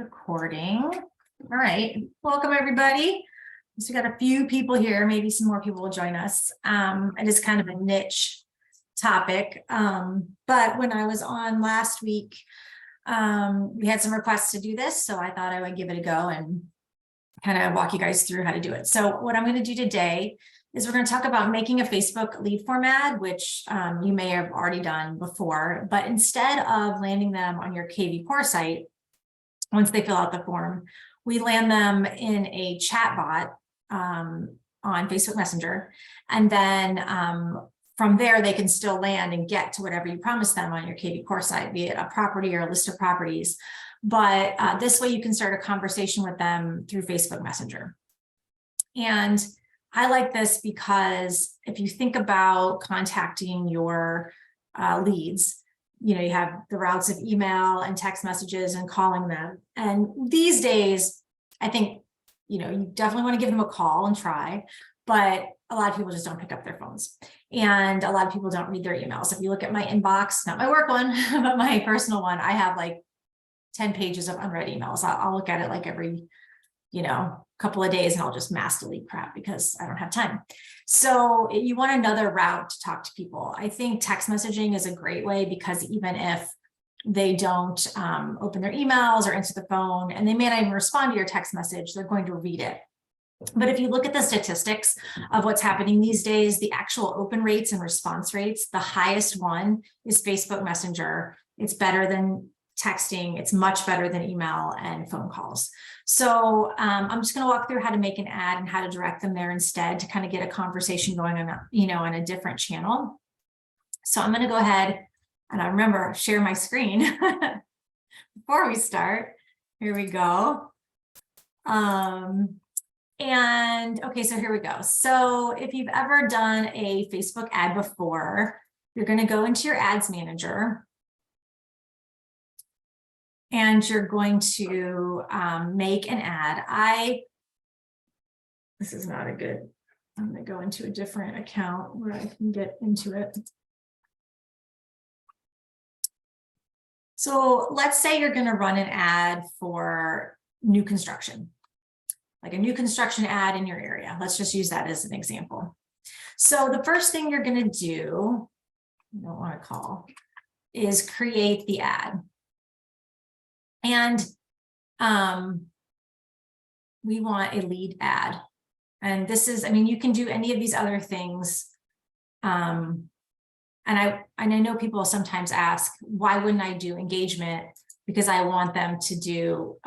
Recording. All right. Welcome, everybody. So we got a few people here. Maybe some more people will join us. It is kind of a niche topic. But when I was on last week, we had some requests to do this. So I thought I would give it a go and kind of walk you guys through how to do it. So what I'm going to do today is we're going to talk about making a Facebook lead form ad, which you may have already done before. But instead of landing them on your KV Core site, once they fill out the form, we land them in a chat bot on Facebook Messenger. And then from there, they can still land and get to whatever you promised them on your KV Core site, be it a property or a list of properties. But this way you can start a conversation with them through Facebook Messenger. And I like this because if you think about contacting your leads, you know, you have the routes of email and text messages and calling them. And these days, I think, you know, you definitely want to give them a call and try, but a lot of people just don't pick up their phones. And a lot of people don't read their emails. If you look at my inbox, not my work one, but my personal one, I have like 10 pages of unread emails. I'll look at it like every, you know, couple of days and I'll just mass delete crap because I don't have time. So you want another route to talk to people. I think text messaging is a great way because even if they don't open their emails or answer the phone, and they may not even respond to your text message, they're going to read it. But if you look at the statistics of what's happening these days, the actual open rates and response rates, the highest one is Facebook Messenger. It's better than texting. It's much better than email and phone calls. So I'm just going to walk through how to make an ad and how to direct them there instead to kind of get a conversation going on, you know, on a different channel. So I'm going to go ahead and I remember share my screen before we start. Here we go. And okay, so here we go. So if you've ever done a Facebook ad before, you're going to go into your ads manager. And you're going to make an ad. This is not a good, I'm going to go into a different account where I can get into it. So let's say you're going to run an ad for new construction, like a new construction ad in your area. Let's just use that as an example. So the first thing you're going to do, you don't want to call, is create the ad. And we want a lead ad. And this is, I mean, you can do any of these other things. And I know people sometimes ask, why wouldn't I do engagement? Because I want them to do,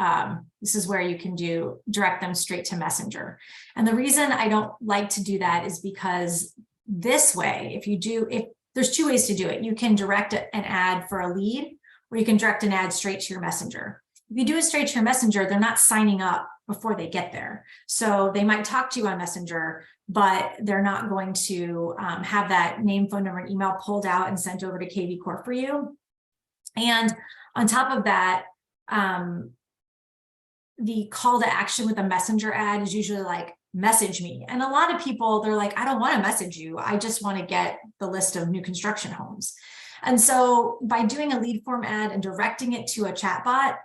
this is where you can do direct them straight to Messenger. And the reason I don't like to do that is because this way, if there's two ways to do it. You can direct an ad for a lead, or you can direct an ad straight to your messenger. If you do it straight to your messenger, they're not signing up before they get there. So they might talk to you on Messenger, but they're not going to have that name, phone number, and email pulled out and sent over to KV Core for you. And on top of that, the call to action with a messenger ad is usually like, message me. And a lot of people, they're like, I don't want to message you. I just want to get the list of new construction homes. And so by doing a lead form ad and directing it to a chatbot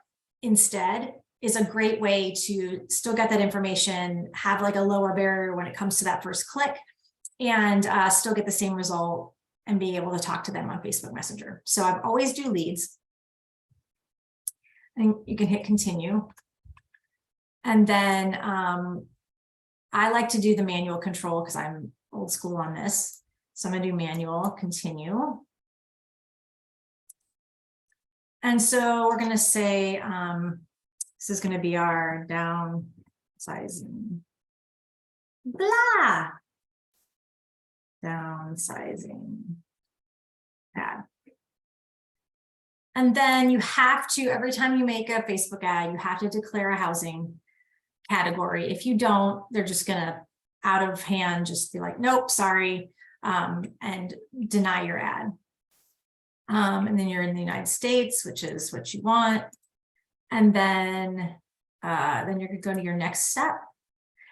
instead is a great way to still get that information, have like a lower barrier when it comes to that first click, and still get the same result and be able to talk to them on Facebook Messenger. So I always do leads. And you can hit continue. And then I like to do the manual control because I'm old school on this. So I'm going to do manual, continue. And so we're going to say, this is going to be our downsizing, blah, downsizing ad. And then you have to, every time you make a Facebook ad, you have to declare a housing category. If you don't, they're just going to out of hand, just be like, nope, sorry, and deny your ad. And then you're in the United States, which is what you want. And then you're going to go to your next step.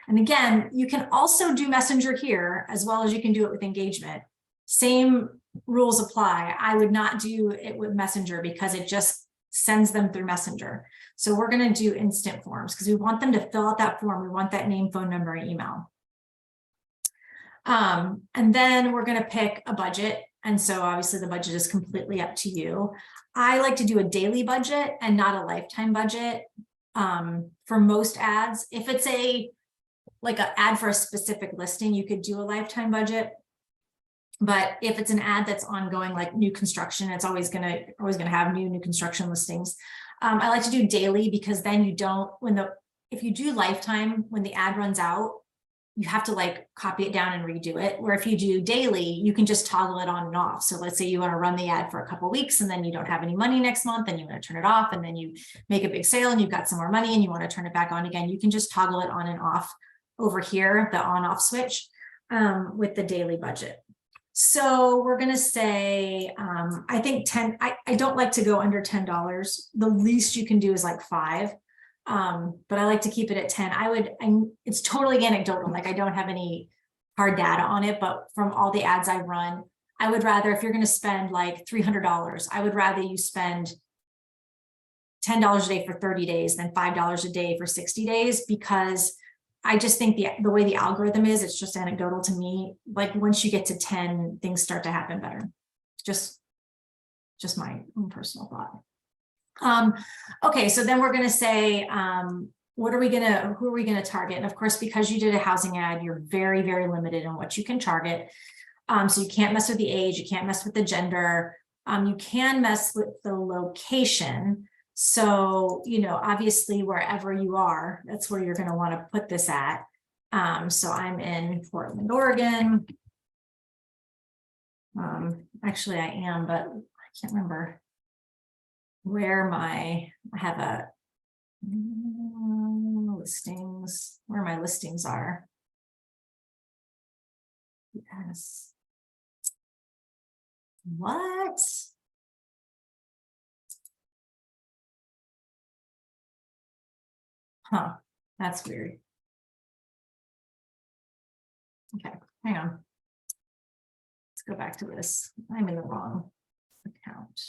And again, you can also do Messenger here as well as you can do it with engagement. Same rules apply. I would not do it with Messenger because it just sends them through Messenger. So we're going to do instant forms because we want them to fill out that form. We want that name, phone number, and email. And then we're going to pick a budget. And so obviously the budget is completely up to you. I like to do a daily budget and not a lifetime budget. For most ads, if it's like an ad for a specific listing, you could do a lifetime budget. But if it's an ad that's ongoing, like new construction, it's always gonna have new construction listings. I like to do daily because then you don't, if you do lifetime, when the ad runs out, you have to like copy it down and redo it. Where if you do daily, you can just toggle it on and off. So let's say you want to run the ad for a couple of weeks and then you don't have any money next month and you want to turn it off, and then you make a big sale and you've got some more money and you want to turn it back on again. You can just toggle it on and off over here, the on off switch, with the daily budget. So we're going to say, I think 10, I don't like to go under $10. The least you can do is like 5. But I like to keep it at 10. It's totally anecdotal. Like I don't have any hard data on it, but from all the ads I run, I would rather, if you're going to spend like $300, I would rather you spend $10 a day for 30 days than $5 a day for 60 days, because I just think the way the algorithm is, it's just anecdotal to me. Like once you get to 10, things start to happen better. Just my own personal thought. Okay, so then we're going to say, who are we going to target? And of course, because you did a housing ad, you're very, very limited in what you can target. So you can't mess with the age, you can't mess with the gender, you can mess with the location. So, obviously wherever you are, that's where you're going to want to put this at. So I'm in Portland, Oregon. Actually I am, but I can't remember where I have a listings, where my listings are. Yes. What? Huh, that's weird. Okay, hang on. Let's go back to this. I'm in the wrong account.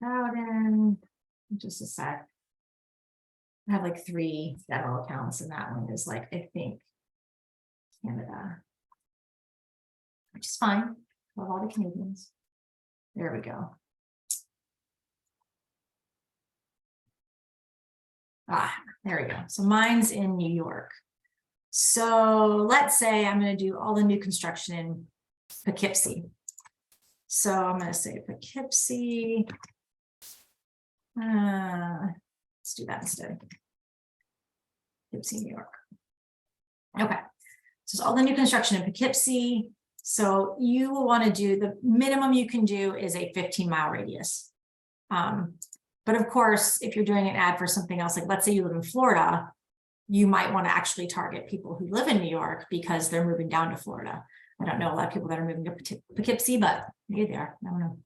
Bowden, just a sec. I have like 3 federal accounts, and that one is like, I think, Canada, which is fine. Love all the Canadians. There we go. There we go. So mine's in New York. So let's say I'm going to do all the new construction in Poughkeepsie. So I'm going to say Poughkeepsie. Let's do that instead. Poughkeepsie, New York. Okay. So it's all the new construction in Poughkeepsie. So you will want to do, the minimum you can do is a 15-mile radius. But of course, if you're doing an ad for something else, like let's say you live in Florida, you might want to actually target people who live in New York because they're moving down to Florida. I don't know a lot of people that are moving to Poughkeepsie, but maybe they are. I don't know.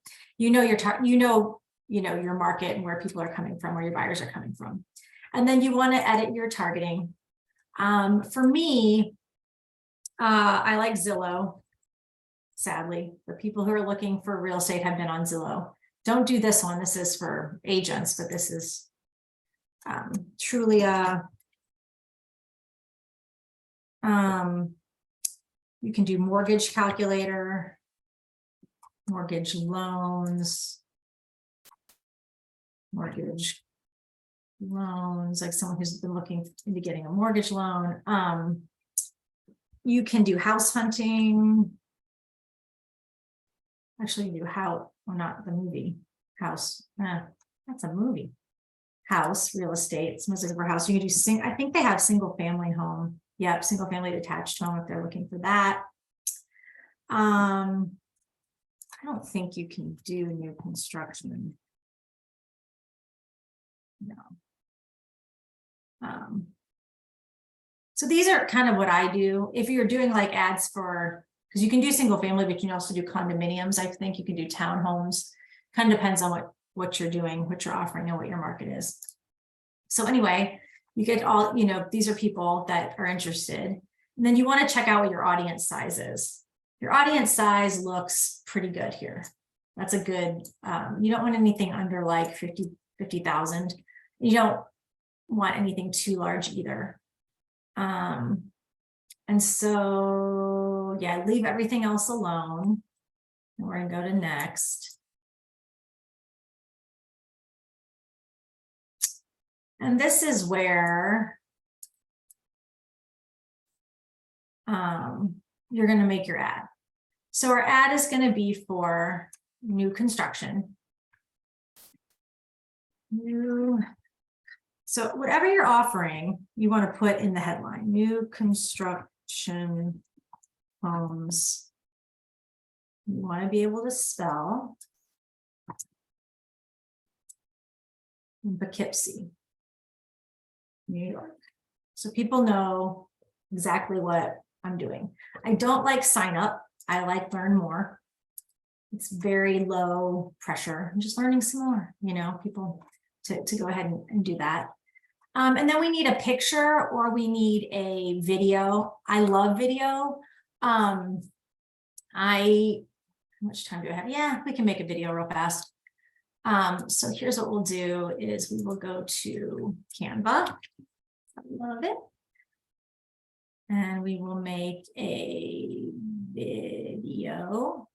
Your market and where people are coming from, where your buyers are coming from. And then you want to edit your targeting. For me, I like Zillow. Sadly, the people who are looking for real estate have been on Zillow. Don't do this one. This is for agents, but this is Trulia. You can do mortgage calculator, mortgage loans, like someone who's been looking into getting a mortgage loan. You can do house hunting. Actually, you do how, well, not the movie house. That's a movie. House, real estate, it's mostly for house. You can do I think they have single family home. Yep, single family detached home if they're looking for that. I don't think you can do new construction. No. So these are kind of what I do. If you're doing like ads for, because you can do single family, but you can also do condominiums. I think you can do townhomes. Kind of depends on what you're doing, what you're offering, and what your market is. So anyway, you get all, these are people that are interested. And then you want to check out what your audience size is. Your audience size looks pretty good here. That's a good, you don't want anything under like 50,000. You don't want anything too large either. And so, yeah, leave everything else alone. And we're gonna go to next. And this is where you're gonna make your ad. So our ad is gonna be for new construction. So whatever you're offering, you want to put in the headline, new construction homes. You want to be able to spell Poughkeepsie, New York. So people know exactly what I'm doing. I don't like sign up. I like learn more. It's very low pressure. I'm just learning some more, you know, people to go ahead and do that. And then we need a picture or we need a video. I love video. How much time do I have? Yeah, we can make a video real fast. So here's what we'll do is we will go to Canva. I love it. And we will make a video.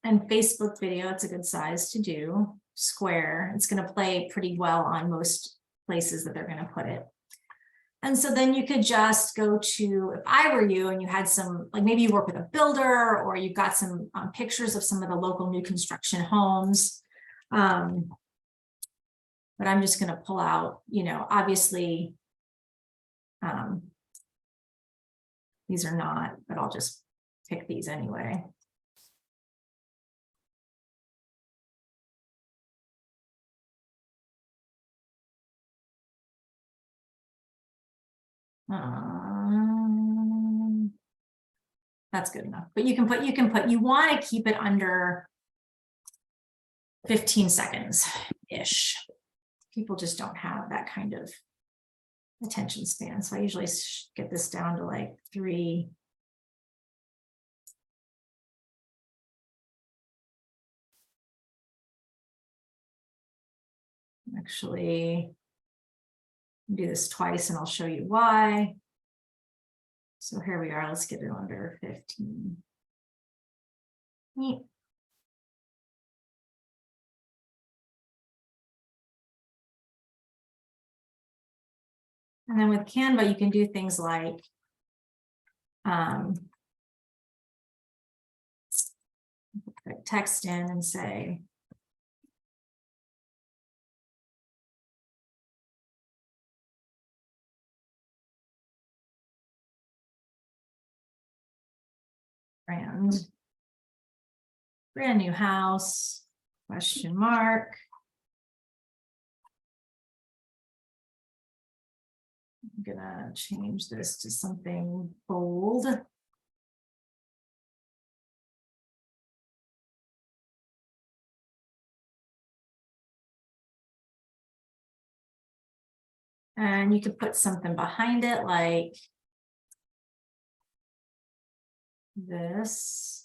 And Facebook video, it's a good size to do. Square, it's going to play pretty well on most places that they're going to put it. And so then you could just go to, if I were you and you had some, like maybe you work with a builder or you've got some pictures of some of the local new construction homes. But I'm just going to pull out, you know, obviously, these are not, but I'll just pick these anyway. That's good enough, but you want to keep it under 15 seconds ish. People just don't have that kind of attention span. So I usually get this down to like 3. Actually, do this twice and I'll show you why. So here we are. Let's get it under 15. Neat. And then with Canva, you can do things like put text in and say, brand new house, question mark. I'm gonna change this to something bold. And you could put something behind it like this.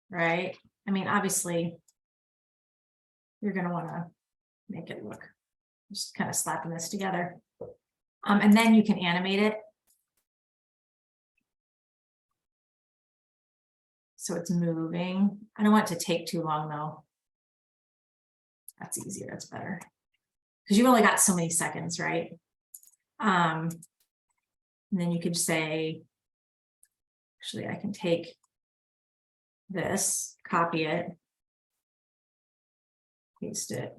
Right? I mean, obviously, you're going to want to make it look, just kind of slapping this together. And then you can animate it. So it's moving. I don't want it to take too long though. That's easier, that's better. Because you've only got so many seconds, right? And then you could say, actually, I can take this, copy it, paste it.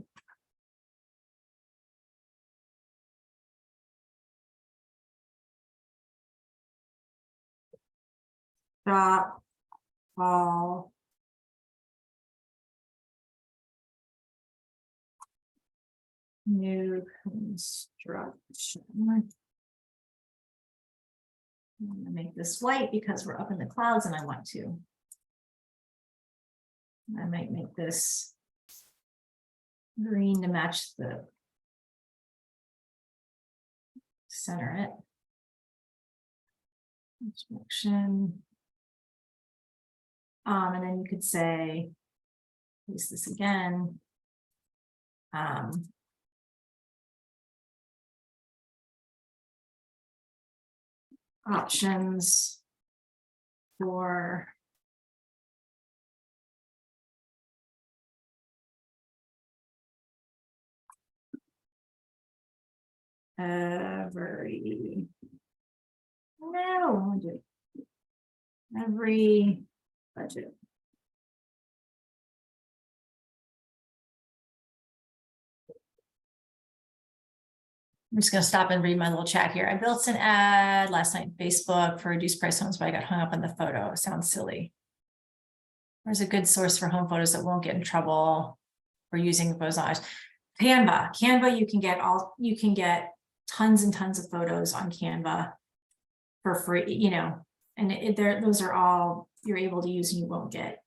Stop all new construction. I'm going to make this white because we're up in the clouds and I want to. I might make this green to match the center it. Instruction. And then you could say, use this again. Options for every budget. I'm just going to stop and read my little chat here. I built an ad last night on Facebook for reduced price homes, but I got hung up on the photo. It sounds silly. There's a good source for home photos that won't get in trouble for using the photos. Canva, you can get tons and tons of photos on Canva for free, you know, and those are all you're able to use, and you won't get,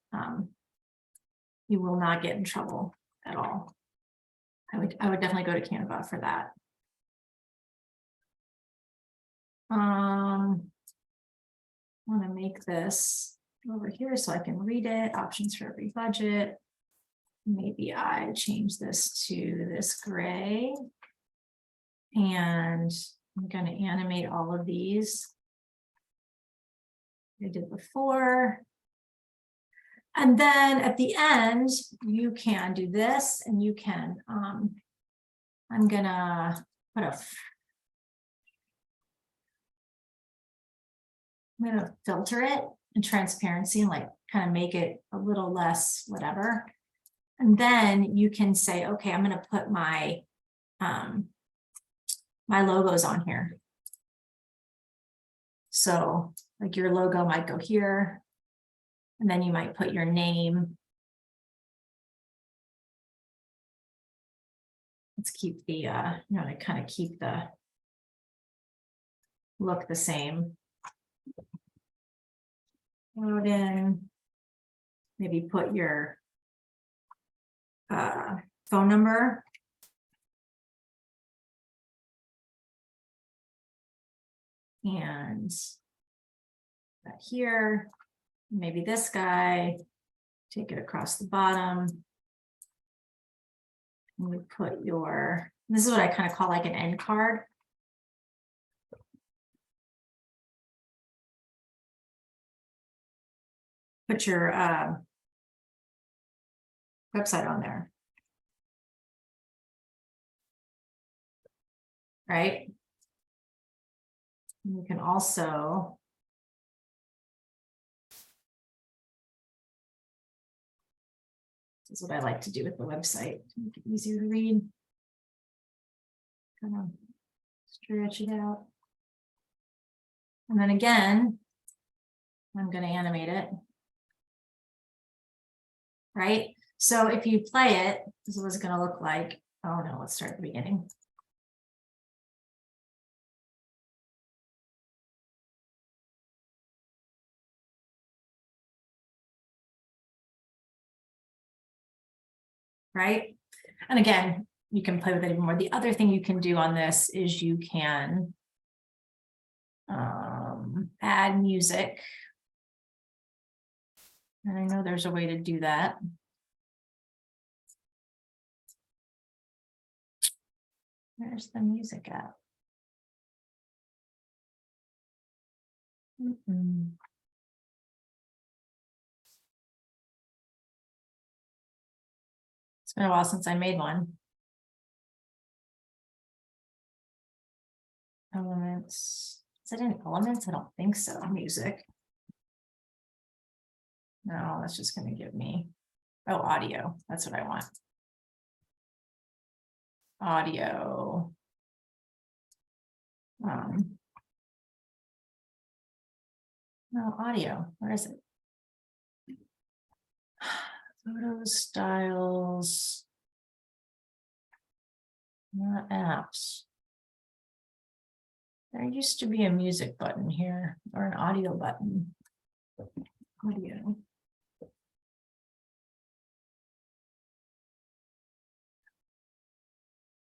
you will not get in trouble at all. I would definitely go to Canva for that. I want to make this over here so I can read it. Options for every budget. Maybe I change this to this gray. And I'm going to animate all of these. I did before. And then at the end, you can do this, and you can, I'm gonna put I'm gonna filter it in transparency and like kind of make it a little less whatever. And then you can say, okay, I'm gonna put my my logos on here. So like your logo might go here, and then you might put your name. Let's keep the, to kind of keep the look the same. Load in, maybe put your phone number. And that here, maybe this guy, take it across the bottom. And we put your, this is what I kind of call like an end card. Put your website on there. Right? And you can also this is what I like to do with the website to make it easier to read. Kind of stretch it out. And then again, I'm going to animate it. Right? So if you play it, this is what it's going to look like. Oh no, let's start at the beginning. Right? And again, you can play with it even more. The other thing you can do on this is you can add music. And I know there's a way to do that. Where's the music at? It's been a while since I made one. Elements. Is it in elements? I don't think so. Music. No, that's just going to give me, oh, audio. That's what I want. Audio. No, audio. Where is it? Photos, styles. Not apps. There used to be a music button here, or an audio button. Audio.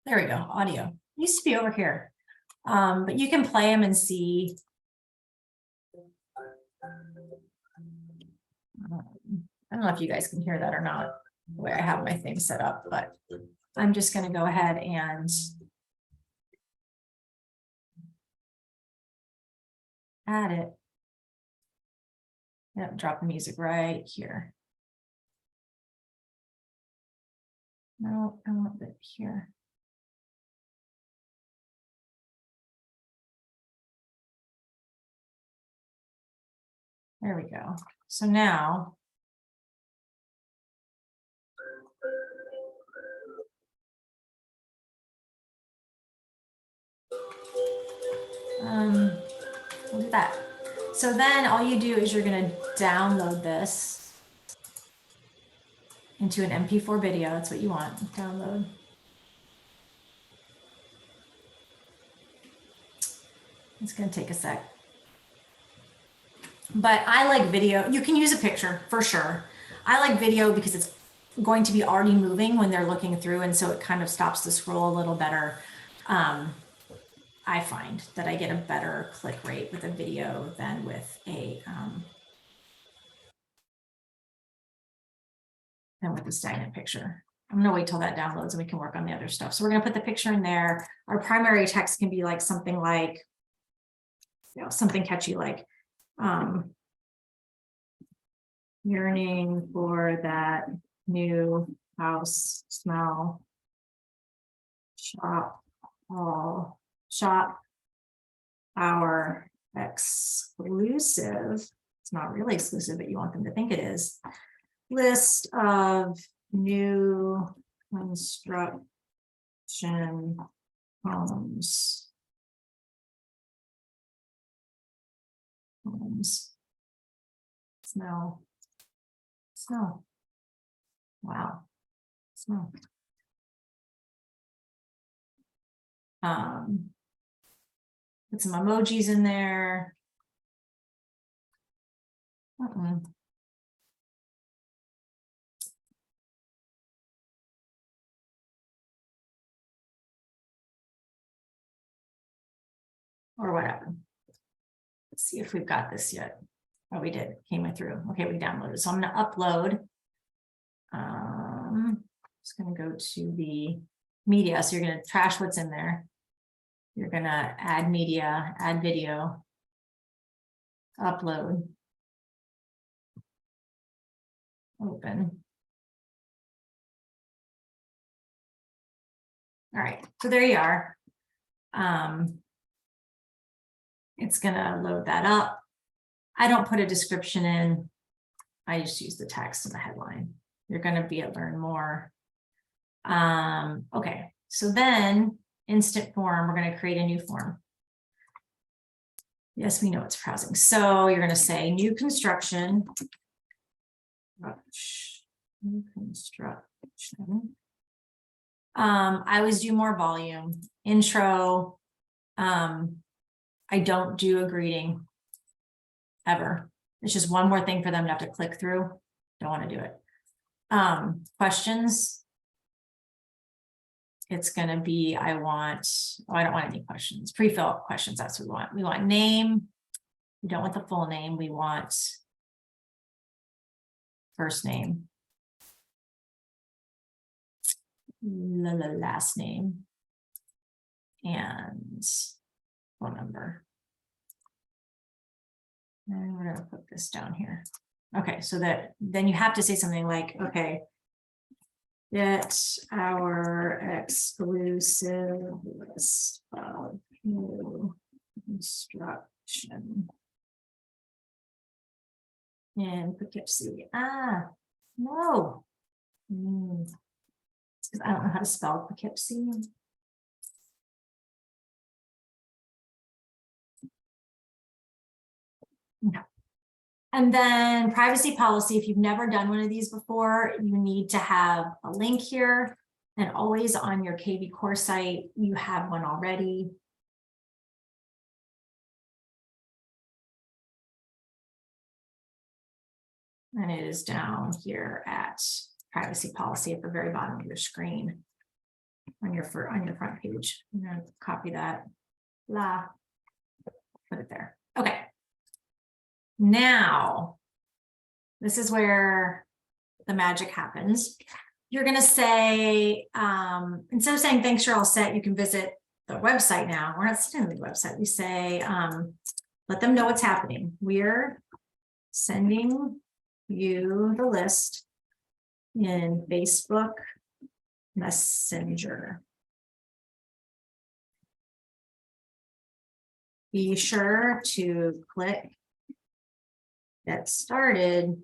There we go, audio. It used to be over here. But you can play them and see. I don't know if you guys can hear that or not, the way I have my thing set up, but I'm just going to go ahead and add it. Yep, drop the music right here. No, I want it here. There we go. So now look at that. So then all you do is you're going to download this into an MP4 video. That's what you want. Download. It's going to take a sec. But I like video. You can use a picture for sure. I like video because it's going to be already moving when they're looking through. And so it kind of stops the scroll a little better. I find that I get a better click rate with a video than with a stagnant picture. I'm going to wait till that downloads and we can work on the other stuff. So we're going to put the picture in there. Our primary text can be like something like, something catchy like yearning for that new house smell. Shop our exclusive. It's not really exclusive, but you want them to think it is. List of new construction homes. Snow. Wow. Snow. Put some emojis in there. Or whatever. Let's see if we've got this yet. Oh, we did. Came through. Okay, we downloaded. So I'm going to upload. Just going to go to the media. So you're going to trash what's in there. You're going to add media, add video, upload, open. All right, so there you are. It's going to load that up. I don't put a description in. I just use the text in the headline. You're going to be at Learn More. Okay, so then instant form, we're going to create a new form. Yes, we know it's browsing. So you're going to say new construction. New construction. I always do more volume. Intro. I don't do a greeting ever. It's just one more thing for them to have to click through. Don't want to do it. Questions. It's going to be, I don't want any questions. Pre-fill questions. That's what we want. We want name. We don't want the full name. We want first name. Last name. And phone number. And we're going to put this down here. Okay, so that then you have to say something like, okay, get our exclusive list of new construction in Poughkeepsie. No. Because I don't know how to spell Poughkeepsie. No. And then privacy policy, if you've never done one of these before, you need to have a link here, and always on your KV Core site, you have one already. And it is down here at privacy policy at the very bottom of your screen. on your front page. I'm gonna copy that. Put it there. Okay. Now, this is where the magic happens. You're gonna say, instead of saying thanks, you're all set, you can visit the website now. We're not sending the website. We say, let them know what's happening. We're sending you the list in Facebook Messenger. Be sure to click get started.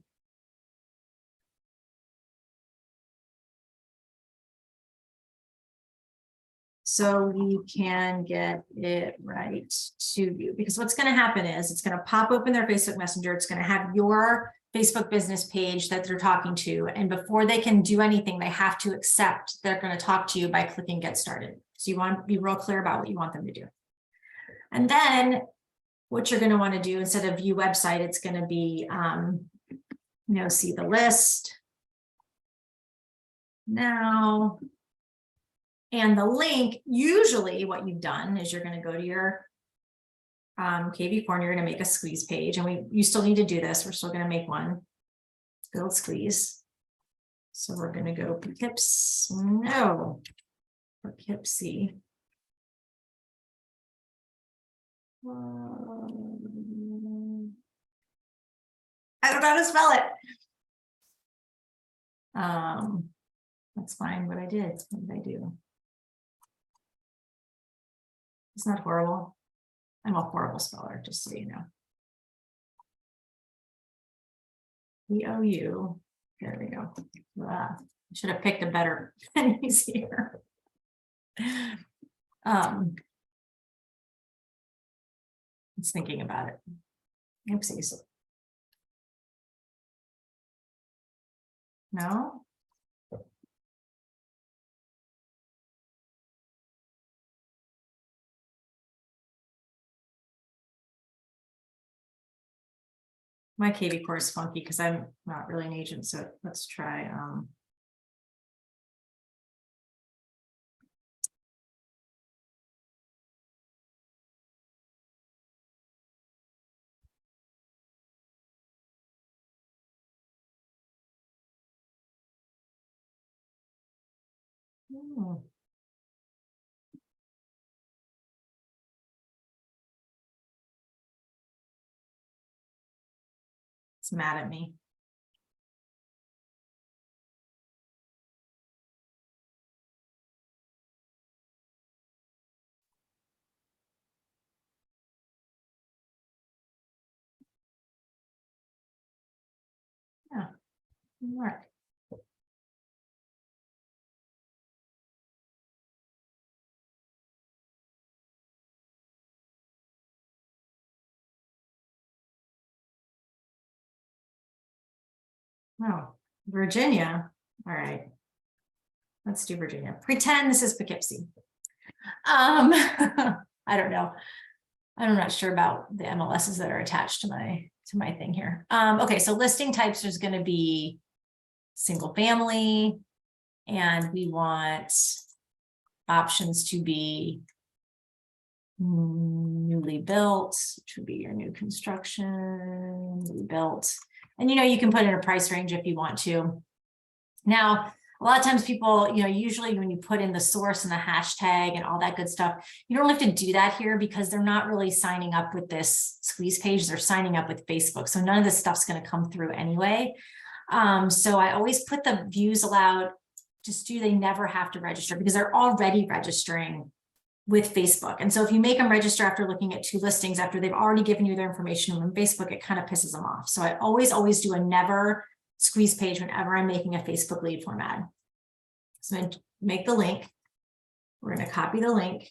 So we can get it right to you, because what's going to happen is it's going to pop open their Facebook Messenger. It's going to have your Facebook business page that they're talking to. And before they can do anything, they have to accept they're going to talk to you by clicking get started. So you want to be real clear about what you want them to do. And then what you're going to want to do, instead of view website, it's going to be, see the list now. And the link, usually what you've done is you're going to go to your KV Corner, you're going to make a squeeze page, and you still need to do this. We're still going to make one, build squeeze. So we're going to go Poughkeepsie, Poughkeepsie. I don't know how to spell it. That's fine. What did I do? It's not horrible. I'm a horrible speller, just so you know. EOU. There we go. I should have picked a better pen easier. It's thinking about it. Oopsies. No. My KV core is funky because I'm not really an agent, so let's try. It's mad at me. Yeah. All right. Oh, Virginia. All right. Let's do Virginia. Pretend this is Poughkeepsie. I don't know. I'm not sure about the MLSs that are attached to my thing here. Okay, so listing types is going to be single family, and we want options to be newly built, which would be your new construction, newly built. And you can put in a price range if you want to. Now, a lot of times people, usually when you put in the source and the hashtag and all that good stuff, you don't have to do that here because they're not really signing up with this squeeze page. They're signing up with Facebook. So none of this stuff's going to come through anyway. So I always put the views allowed. They never have to register because they're already registering with Facebook. And so if you make them register after looking at 2 listings, after they've already given you their information on Facebook, it kind of pisses them off. So I always do a never squeeze page whenever I'm making a Facebook lead form ad. So I'm going to make the link. We're going to copy the link.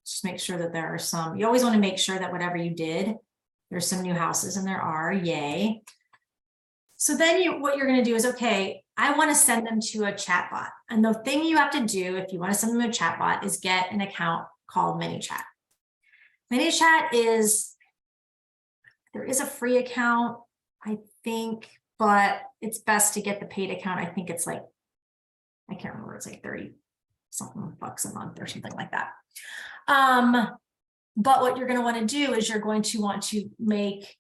Just make sure that there are some, you always want to make sure that whatever you did, there's some new houses, and there are, yay. So then what you're going to do is, okay, I want to send them to a chatbot. And the thing you have to do if you want to send them to a chatbot is get an account called ManyChat. ManyChat there is a free account, I think, but it's best to get the paid account. I think it's like, I can't remember, it's like $30 something bucks a month or something like that. But what you're going to want to do is you're going to want to make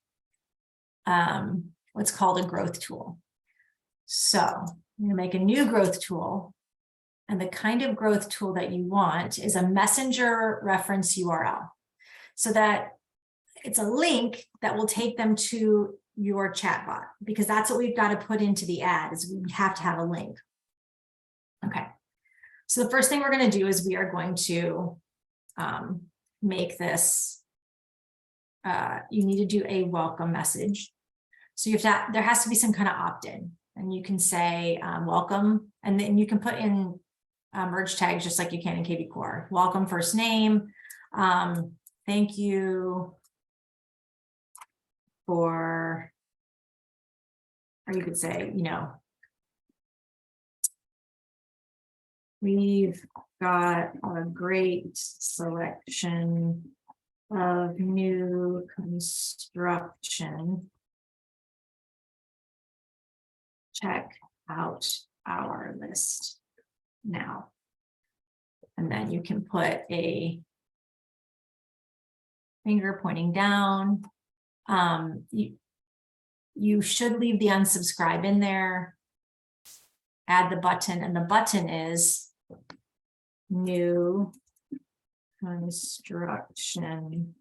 what's called a growth tool. So I'm going to make a new growth tool. And the kind of growth tool that you want is a messenger reference URL. So that it's a link that will take them to your chatbot, because that's what we've got to put into the ad, is we have to have a link. Okay. So the first thing we're going to do is we are going to make this, you need to do a welcome message. So you have to, there has to be some kind of opt-in, and you can say welcome, and then you can put in merge tags just like you can in KV Core. Welcome first name. Thank you for, or you could say, you know, we've got a great selection of new construction. Check out our list now. And then you can put a finger pointing down. You should leave the unsubscribe in there. Add the button, and the button is new construction.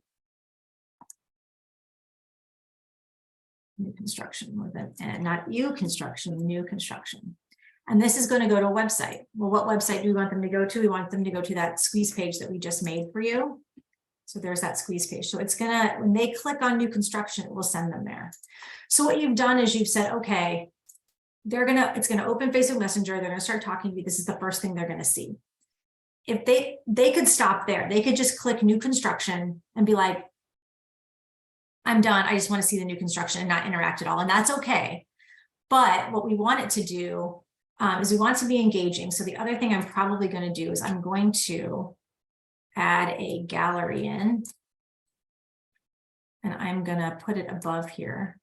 New construction with it, and not you construction, new construction. And this is going to go to a website. Well, what website do we want them to go to? We want them to go to that squeeze page that we just made for you. So there's that squeeze page. So it's gonna, when they click on new construction, it will send them there. So what you've done is you've said, okay, it's gonna open Facebook Messenger. They're gonna start talking to you. This is the first thing they're gonna see. If they could stop there, they could just click new construction and be like, I'm done. I just want to see the new construction and not interact at all. And that's okay. But what we want it to do is we want it to be engaging. So the other thing I'm probably going to do is I'm going to add a gallery in, and I'm going to put it above here.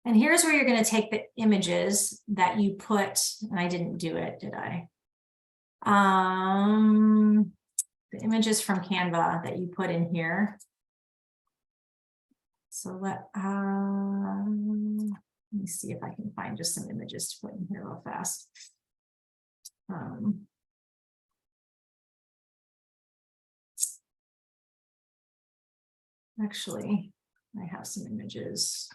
And here's where you're going to take the images that you put, and I didn't do it, did I? The images from Canva that you put in here. So let me see if I can find just some images to put in here real fast. Actually, I have some images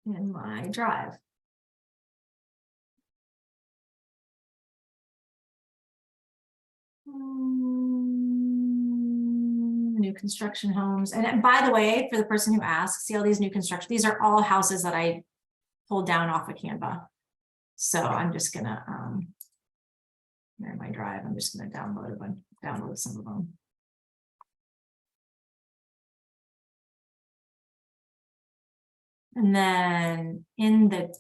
in my drive. New construction homes. And by the way, for the person who asks, see all these new construction, these are all houses that I pulled down off of Canva. So I'm just gonna they're in my drive. I'm just gonna download some of them. And then in the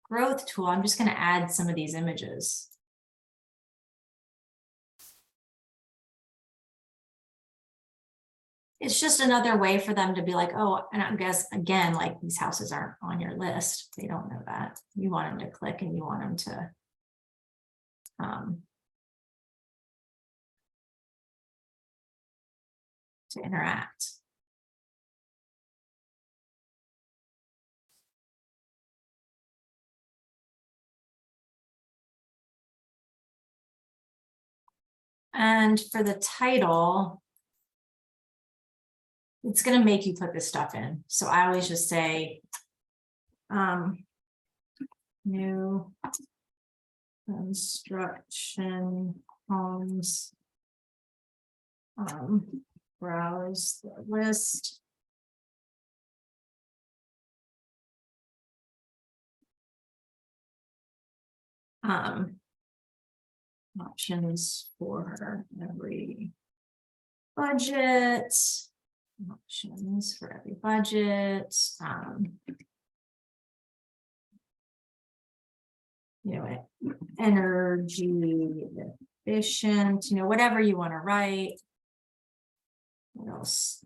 growth tool, I'm just gonna add some of these images. It's just another way for them to be like, oh, and I guess, again, like these houses aren't on your list. They don't know that. You want them to click and you want them to interact. And for the title, it's going to make you put this stuff in. So I always just say, new construction homes, browse the list. Options for every budget. Options for every budget. You know, energy efficient, you know, whatever you want to write. What else?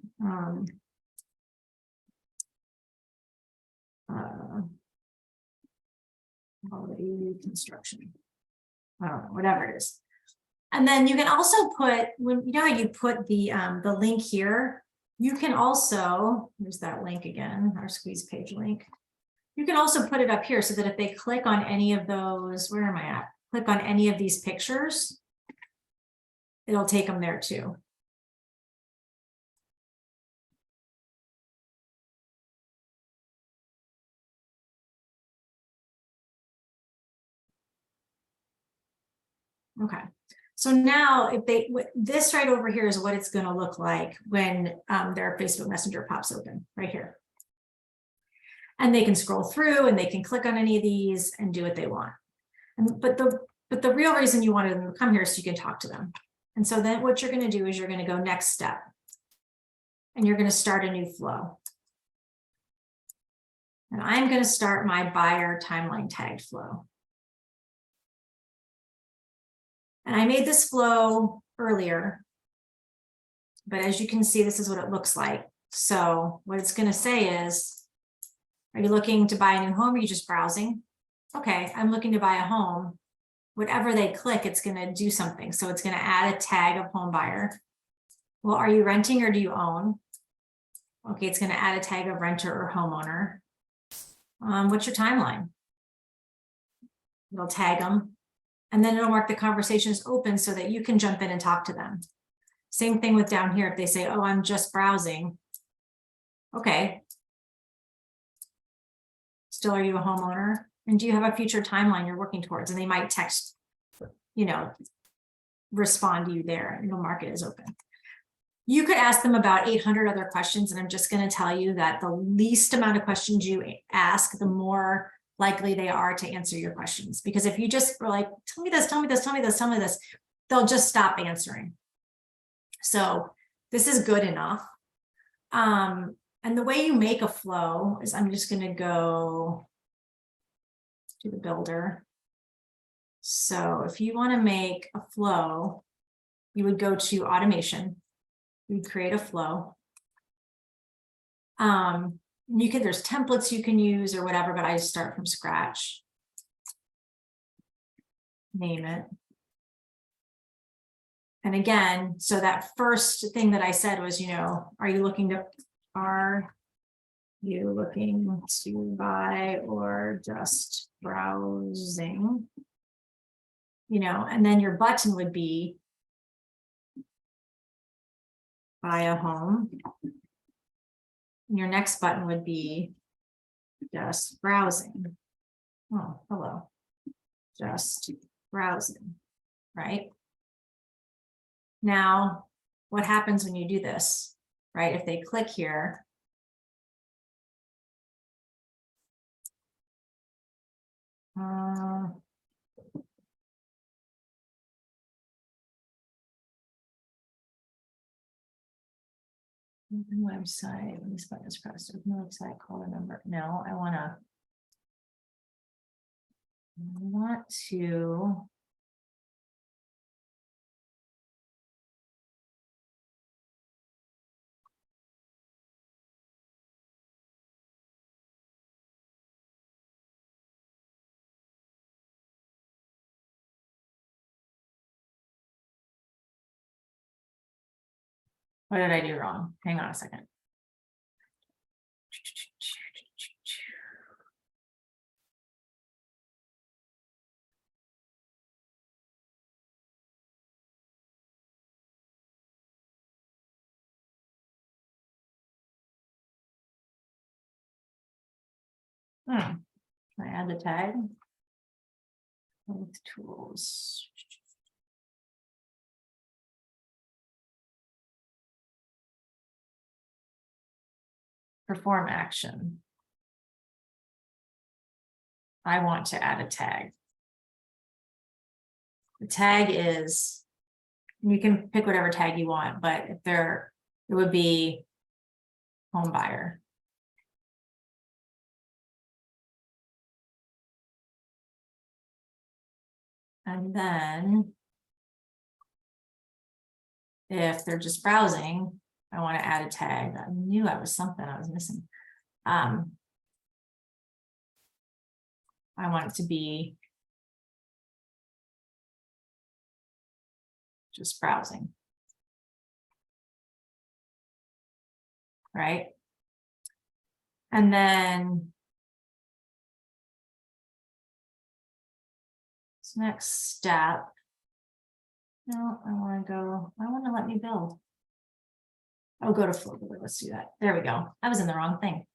Quality construction. I don't know, whatever it is. And then you can also put, when you know how you put the link here, you can also, here's that link again, our squeeze page link. You can also put it up here so that if they click on any of those, where am I at? Click on any of these pictures, it'll take them there too. Okay, so now if they, this right over here is what it's going to look like when their Facebook Messenger pops open right here. And they can scroll through and they can click on any of these and do what they want. But the real reason you wanted them to come here is so you can talk to them. And so then what you're going to do is you're going to go next step. And you're going to start a new flow. And I'm going to start my buyer timeline tagged flow. And I made this flow earlier, but as you can see, this is what it looks like. So what it's going to say is, are you looking to buy a new home or are you just browsing? Okay, I'm looking to buy a home. Whatever they click, it's going to do something. So it's going to add a tag of home buyer. Well, are you renting or do you own? Okay, it's going to add a tag of renter or homeowner. What's your timeline? It'll tag them. And then it'll mark the conversation as open so that you can jump in and talk to them. Same thing with down here. If they say, oh, I'm just browsing. Okay. Still, are you a homeowner? And do you have a future timeline you're working towards? And they might text, you know, respond to you there and you'll mark it as open. You could ask them about 800 other questions. And I'm just going to tell you that the least amount of questions you ask, the more likely they are to answer your questions. Because if you just were like, tell me this, tell me this, tell me this, tell me this, they'll just stop answering. So this is good enough. And the way you make a flow is, I'm just going to go to the builder. So if you want to make a flow, you would go to automation. You'd create a flow. You can, there's templates you can use or whatever, but I just start from scratch. Name it. And again, so that first thing that I said was, you know, are you looking to buy or just browsing? You know, and then your button would be buy a home. And your next button would be just browsing. Oh, hello. Just browsing, right? Now, what happens when you do this, right? If they click here, website, when this button is pressed, no website, call the number. No, I want to what did I do wrong? Hang on a second. Can I add the tag? With tools. Perform action. I want to add a tag. The tag is, you can pick whatever tag you want, but if it would be home buyer. And then if they're just browsing, I want to add a tag. I knew I was something I was missing. I want it to be just browsing. Right? And then this next step. No, I want to let me build. Oh, go to Flow Builder. Let's do that. There we go. I was in the wrong thing.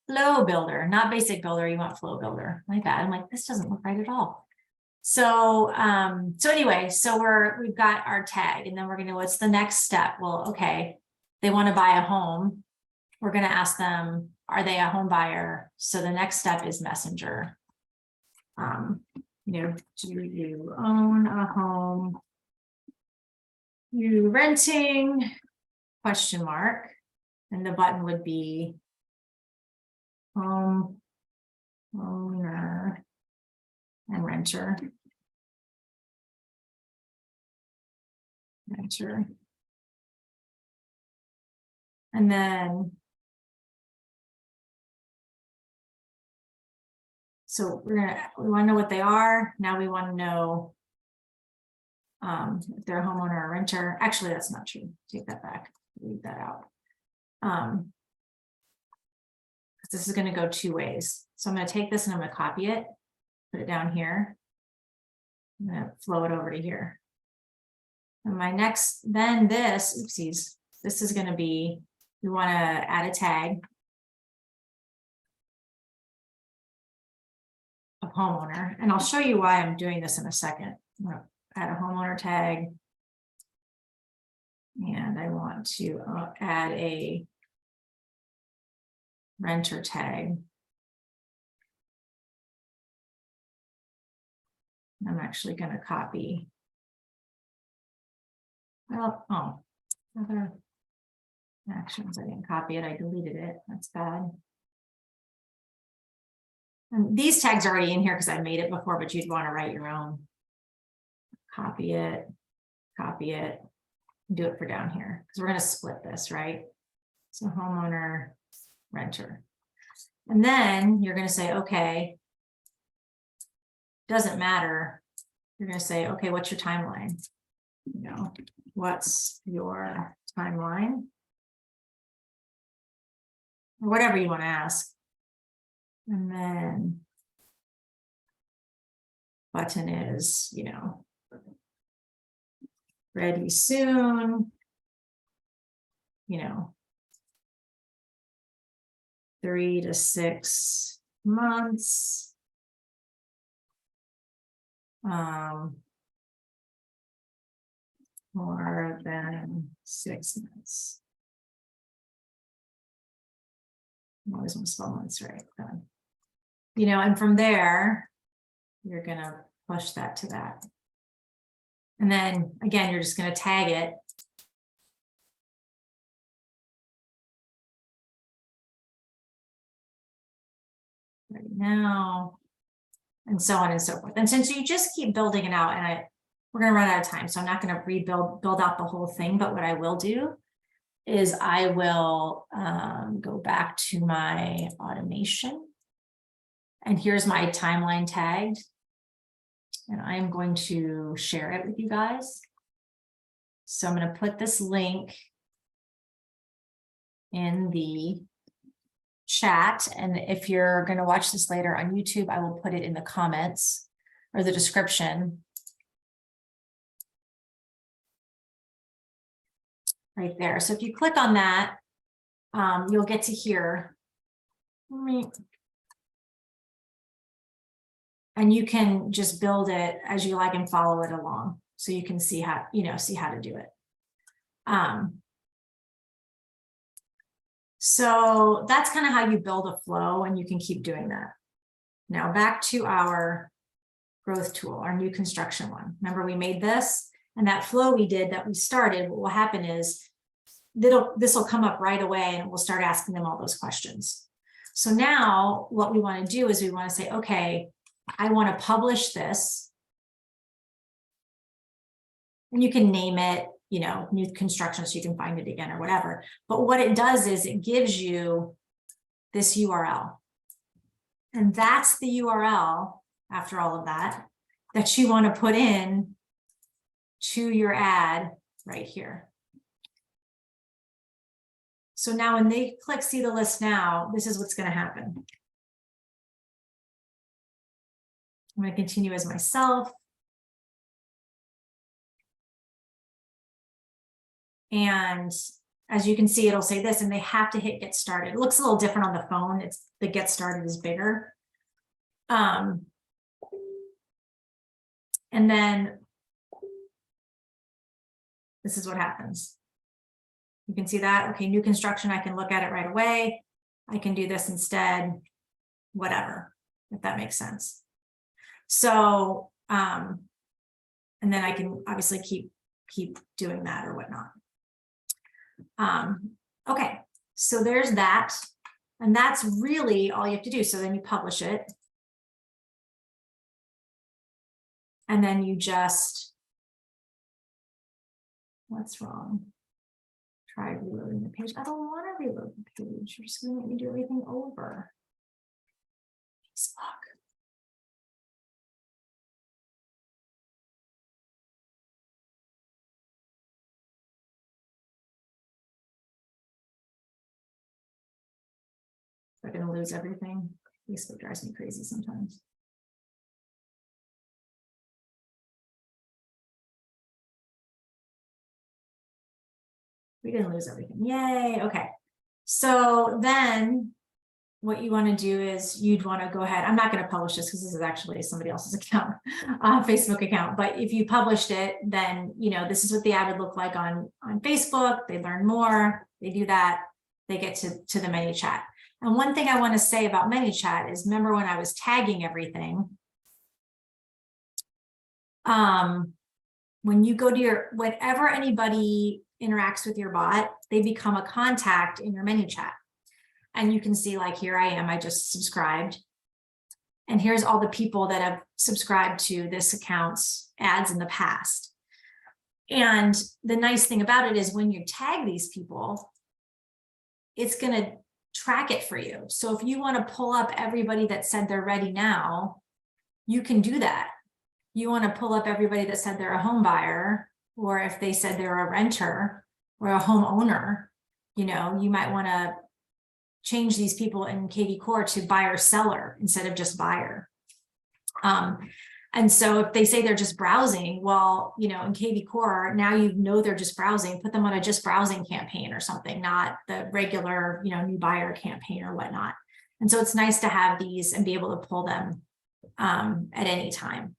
Flow Builder, not Basic Builder. You want Flow Builder. My bad. I'm like, this doesn't look right at all. So, anyway, we've got our tag, and then we're gonna, what's the next step? Well, okay, they want to buy a home. We're gonna ask them, are they a home buyer? So the next step is Messenger. Do you own a home? You renting? Question mark. And the button would be home owner and renter. And then, so we want to know what they are. Now we want to know if they're a homeowner or a renter. Actually, that's not true. Take that back. Leave that out. This is going to go two ways. So I'm going to take this and I'm going to copy it, put it down here. I'm going to flow it over to here. And my next, then this, oopsies, this is going to be, we want to add a tag of homeowner. And I'll show you why I'm doing this in a second. I'm going to add a homeowner tag. And I want to add a renter tag. I'm actually going to copy. Well, other actions. I didn't copy it. I deleted it. That's bad. And these tags are already in here because I made it before, but you'd want to write your own. Copy it, do it for down here because we're going to split this, right? So homeowner, renter. And then you're going to say, okay, doesn't matter. You're going to say, okay, what's your timeline? What's your timeline? Or whatever you want to ask. And then button is, ready soon, 3 to 6 months. More than 6 months. I always want to spell months right. And from there, you're going to push that to that. And then again, you're just going to tag it. Right now, and so on and so forth. And since you just keep building it out, and we're going to run out of time, so I'm not going to build out the whole thing. But what I will do is I will go back to my automation. And here's my timeline tagged. And I'm going to share it with you guys. So I'm going to put this link in the chat. And if you're going to watch this later on YouTube, I will put it in the comments or the description. Right there. So if you click on that, you'll get to here. And you can just build it as you like and follow it along. So you can see how, see how to do it. So that's kind of how you build a flow, and you can keep doing that. Now back to our growth tool, our new construction one. Remember we made this, and that flow we did that we started, what will happen is this will come up right away and we'll start asking them all those questions. So now what we want to do is we want to say, okay, I want to publish this. And you can name it, new construction, so you can find it again or whatever. But what it does is it gives you this URL. And that's the URL, after all of that, that you want to put in to your ad right here. So now when they click see the list now, this is what's going to happen. I'm going to continue as myself. And as you can see, it'll say this, and they have to hit get started. It looks a little different on the phone. It's the get started is bigger. And then this is what happens. You can see that, okay, new construction, I can look at it right away. I can do this instead, whatever, if that makes sense. So, and then I can obviously keep doing that or whatnot. Okay, so there's that. And that's really all you have to do. So then you publish it. And then you just, what's wrong? Try reloading the page. I don't want to reload the page. You're just going to make me do everything over. Fuck. I'm going to lose everything. Facebook drives me crazy sometimes. We didn't lose everything. Yay. Okay. So then what you want to do is you'd want to go ahead. I'm not going to publish this because this is actually somebody else's account, Facebook account. But if you published it, then, you know, this is what the ad would look like on Facebook. They learn more. They do that. They get to the ManyChat. And one thing I want to say about ManyChat is, remember when I was tagging everything, when you go to your, whenever anybody interacts with your bot, they become a contact in your ManyChat. And you can see, like, here I am, I just subscribed. And here's all the people that have subscribed to this account's ads in the past. And the nice thing about it is when you tag these people, it's going to track it for you. So if you want to pull up everybody that said they're ready now, you can do that. You want to pull up everybody that said they're a home buyer, or if they said they're a renter or a homeowner, you know, you might want to change these people in KV Core to buyer seller instead of just buyer. And so if they say they're just browsing, well, you know, in KV Core, now you know they're just browsing, put them on a just browsing campaign or something, not the regular, you know, new buyer campaign or whatnot. And so it's nice to have these and be able to pull them at any time.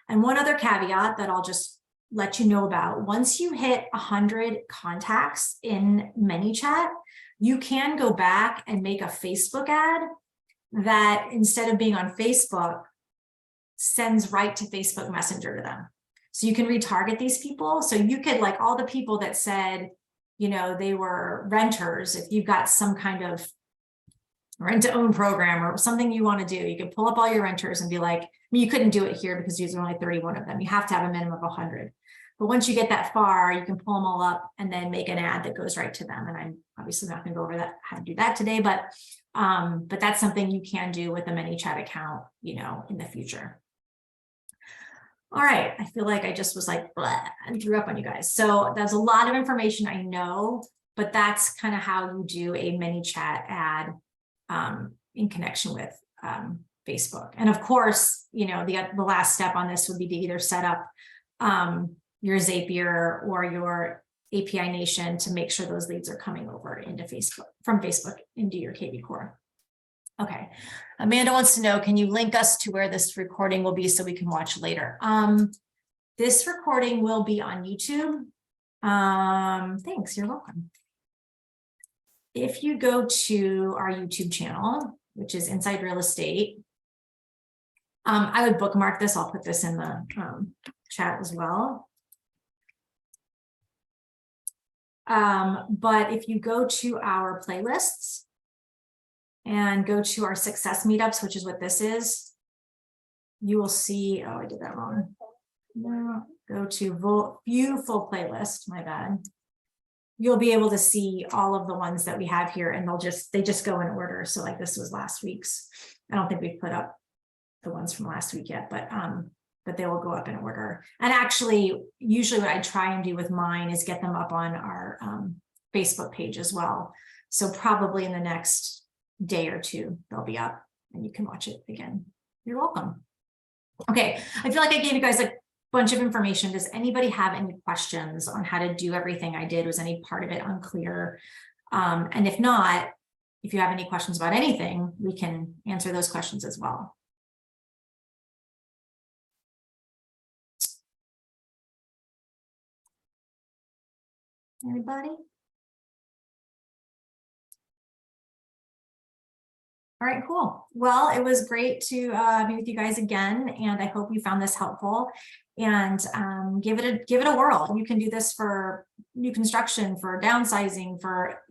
And one other caveat that I'll just let you know about, once you hit 100 contacts in ManyChat, you can go back and make a Facebook ad that, instead of being on Facebook, sends right to Facebook Messenger to them. So you can retarget these people. So you could, like, all the people that said, you know, they were renters, if you've got some kind of rent to own program or something you want to do, you can pull up all your renters and be like, I mean, you couldn't do it here because there's only 31 of them. You have to have a minimum of 100. But once you get that far, you can pull them all up and then make an ad that goes right to them. And I'm obviously not going to go over that, how to do that today, but that's something you can do with a ManyChat account, you know, in the future. All right, I feel like I just was like, blah, and threw up on you guys. So there's a lot of information, I know, but that's kind of how you do a ManyChat ad in connection with Facebook. And of course, you know, the last step on this would be to either set up your Zapier or your API Nation to make sure those leads are coming over into Facebook, from Facebook into your KV Core. Okay, Amanda wants to know, can you link us to where this recording will be so we can watch later? This recording will be on YouTube. Thanks, you're welcome. If you go to our YouTube channel, which is Inside Real Estate, I would bookmark this. I'll put this in the chat as well. But if you go to our playlists and go to our success meetups, which is what this is, you will see, oh, I did that wrong. No, go to view full playlist, my bad. You'll be able to see all of the ones that we have here, and they just go in order. So like this was last week's. I don't think we've put up the ones from last week yet, but but they will go up in order. And actually, usually what I try and do with mine is get them up on our Facebook page as well. So probably in the next day or two, they'll be up and you can watch it again. You're welcome. Okay, I feel like I gave you guys a bunch of information. Does anybody have any questions on how to do everything I did? Was any part of it unclear? And if not, if you have any questions about anything, we can answer those questions as well. Anybody? All right, cool. Well, it was great to be with you guys again, and I hope you found this helpful. And give it a whirl. You can do this for new construction, for downsizing, for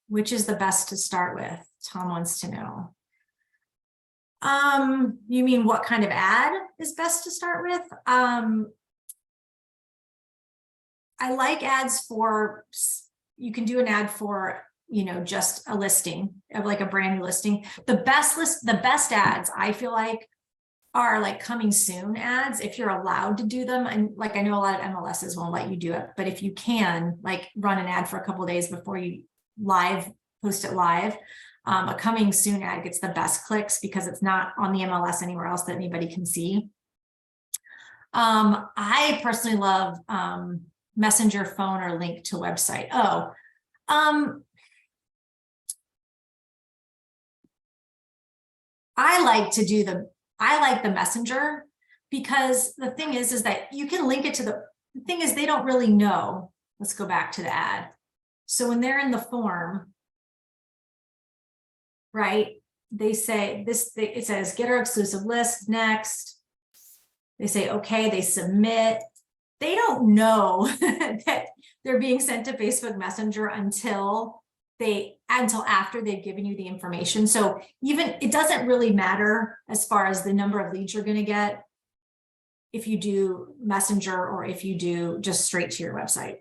which is the best to start with. Tom wants to know. You mean what kind of ad is best to start with? I like ads for, you can do an ad for, just a listing of like a brand new listing. The best ads I feel like are like coming soon ads, if you're allowed to do them. And like, I know a lot of MLSs won't let you do it, but if you can like run an ad for a couple of days before you post it live, a coming soon ad gets the best clicks because it's not on the MLS anywhere else that anybody can see. I personally love messenger, phone, or link to website. I like the messenger, because the thing is that you can link it to the thing is they don't really know. Let's go back to the ad. So when they're in the form, right, they say this, it says get our exclusive list next. They say, okay, they submit. They don't know that they're being sent to Facebook Messenger until after they've given you the information. So even it doesn't really matter as far as the number of leads you're going to get if you do Messenger or if you do just straight to your website.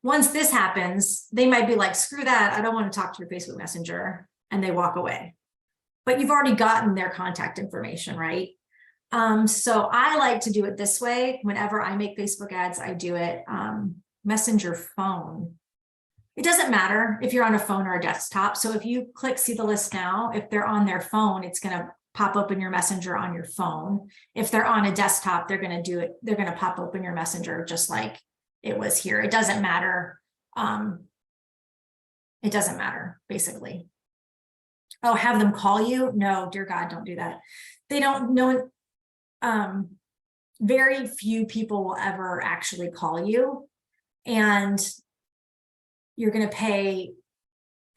Once this happens, they might be like, screw that, I don't want to talk to your Facebook Messenger, and they walk away. But you've already gotten their contact information, right? So I like to do it this way. Whenever I make Facebook ads, I do it Messenger phone. It doesn't matter if you're on a phone or a desktop. So if you click see the list now, if they're on their phone, it's going to pop open your Messenger on your phone. If they're on a desktop, they're going to do it. They're going to pop open your Messenger just like it was here. It doesn't matter. It doesn't matter, basically. Oh, have them call you? No, dear God, don't do that. They don't know. Very few people will ever actually call you, and you're going to pay.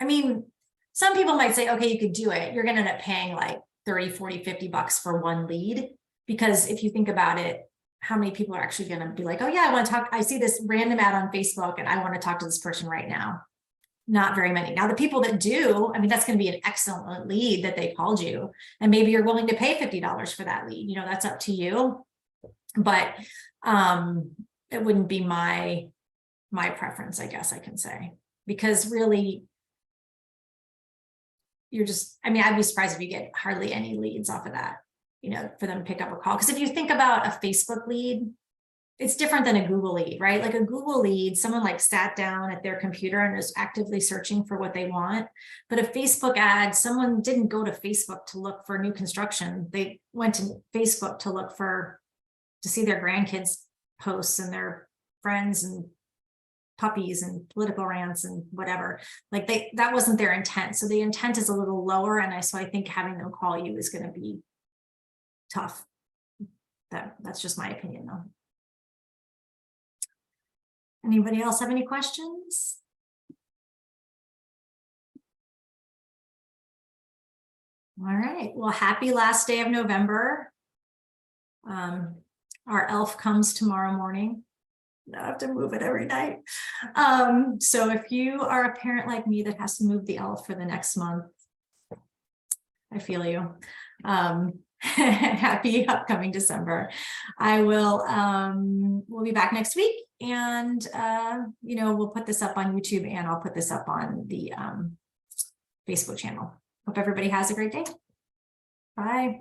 I mean, some people might say, okay, you could do it. You're going to end up paying like 30, 40, 50 bucks for one lead. Because if you think about it, how many people are actually going to be like, oh yeah, I want to talk. I see this random ad on Facebook and I want to talk to this person right now. Not very many. Now, the people that do, I mean, that's going to be an excellent lead that they called you, and maybe you're willing to pay $50 for that lead. That's up to you. But it wouldn't be my preference, I guess I can say, because really, you're just, I mean, I'd be surprised if you get hardly any leads off of that, for them to pick up a call. Because if you think about a Facebook lead, it's different than a Google lead, right? Like a Google lead, someone like sat down at their computer and is actively searching for what they want. But a Facebook ad, someone didn't go to Facebook to look for new construction. They went to Facebook to see their grandkids' posts and their friends and puppies and political rants and whatever. Like that wasn't their intent. So the intent is a little lower. And so I think having them call you is going to be tough. That's just my opinion though. Anybody else have any questions? All right. Well, happy last day of November. Our elf comes tomorrow morning. I have to move it every night. So if you are a parent like me that has to move the elf for the next month, I feel you. Happy upcoming December. We'll be back next week, and we'll put this up on YouTube, and I'll put this up on the Facebook channel. Hope everybody has a great day. Bye.